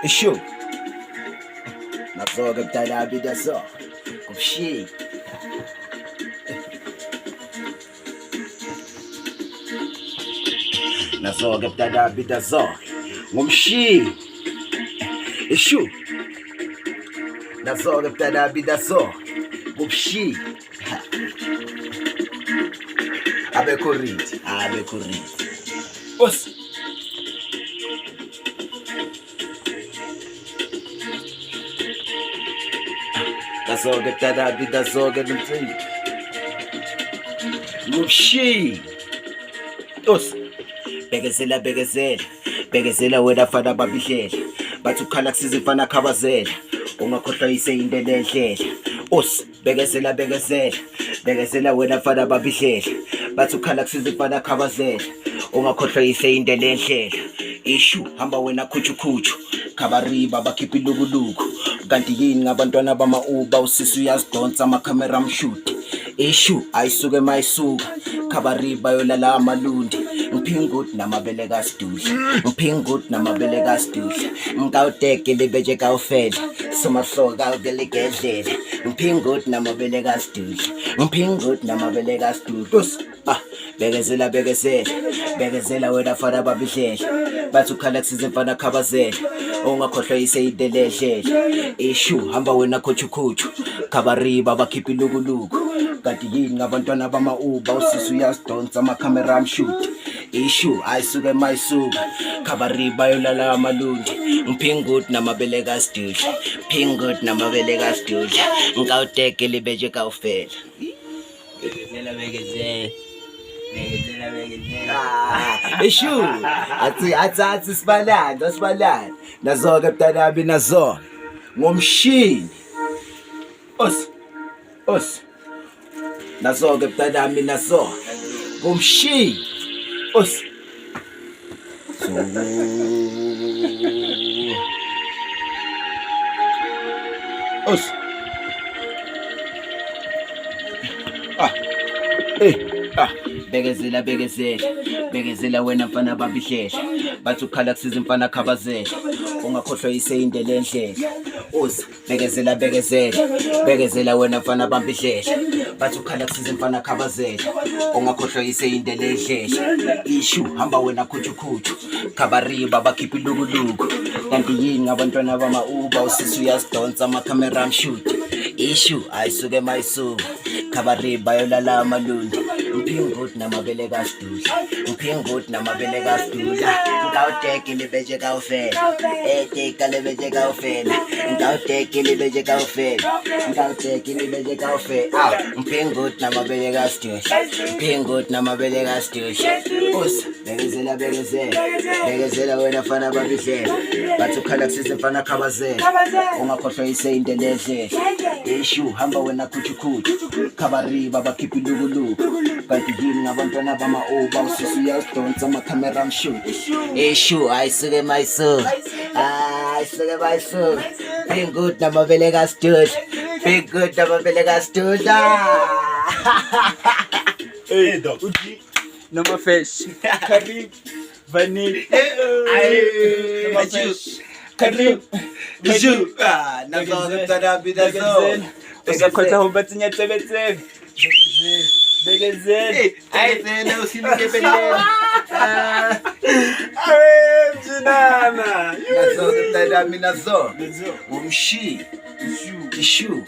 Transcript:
Ishu. Nazoga mtalabi dazo. Kumshi. Nazoga mtalabi dazo. Ngumshi. Ishu. Nazoga mtalabi dazo. Kumshi. Abe corrente. Os. Dazoga tadabi dazoga mtsi. Mushi. Os. Bekezela wena fana babihlela. Bathi ukhala kusizifana khabazela. Ungakhohlwa ise into lenhlela. Os. Bekezela wena fana babihlela. Bathi ukhala kusizifana khabazela. Ungakhohlwa ise into lenhlela. Ishu hamba wena khuchu khabariba bakhipha ilukuluku kanti yini ngabantwana bama-Uber usisi uyazidonsa amakhamera amshuti. Ishu ayisuke mayisuka khabariba yolala amalundi ngiphinguthi namabele kasidudla ngikawudeke libeje kawufele somahloka kawukeligedlela ngiphinguthi namabele kasidudla bekezela wena fana babihlela bathi ukhala kusizimfana khabazela ungakhohlwa ise idelehlela. Ishu hamba wena khuchu khabariba bakhipha ilukuluku kanti yini ngabantwana bama-Uber usisi uyazidonsa amakhamera amshuti. Ishu ayisuke mayisuka khabariba yolala amalundi ngiphinguthi namabele kasidudla ngikawudeke libeje kawufela. Ishu athi sibalanda nazo-ke mntanami nazo ngomshini os nazo-ke mntanami nazo ngomshini os bekezela wena mfana babihlela bathi ukhala kusiza mfana khabazela ungakhohlwa ise into lenhlela. Uza bekezela wena mfana babihlela bathi ukhala kusiza mfana khabazela ungakhohlwa ise into lenhlela. Ishu hamba wena khuchu khabariba bakhipha ilukuluku kanti yini ngabantwana bama-Uber usisi uyazidonsa amakhamera amshuti. Ishu ayisuke mayisuka khabariba yolala amalundi ngiphinguthi namabele kasidudla ngikawudeke libeje kawufela eteka libeje kawufela ngikawudeke libeje kawufela ngiphinguthi namabele kasidudla usa bekezela wena fana babihlela bathi ukhala kusise mfana khabazela ungakhohlwa ise into lenhlela. Ishu hamba wena khuchu khabariba bakhipha ilukuluku kanti yini ngabantwana bama-Uber usisi uyazidonsa amakhamera amshuti. Ishu ayisuke mayisuka phingudi namabele kasidudla Hey dog, Noma Fish, Karib, Vanille, Noma Fish, Karib, Ishu nazo mtadabi dazo usakhotha hubatsinya tsebetse Begezeli ayizena usinikepelele mjinana nazo mtadabi nazo umshi Ishu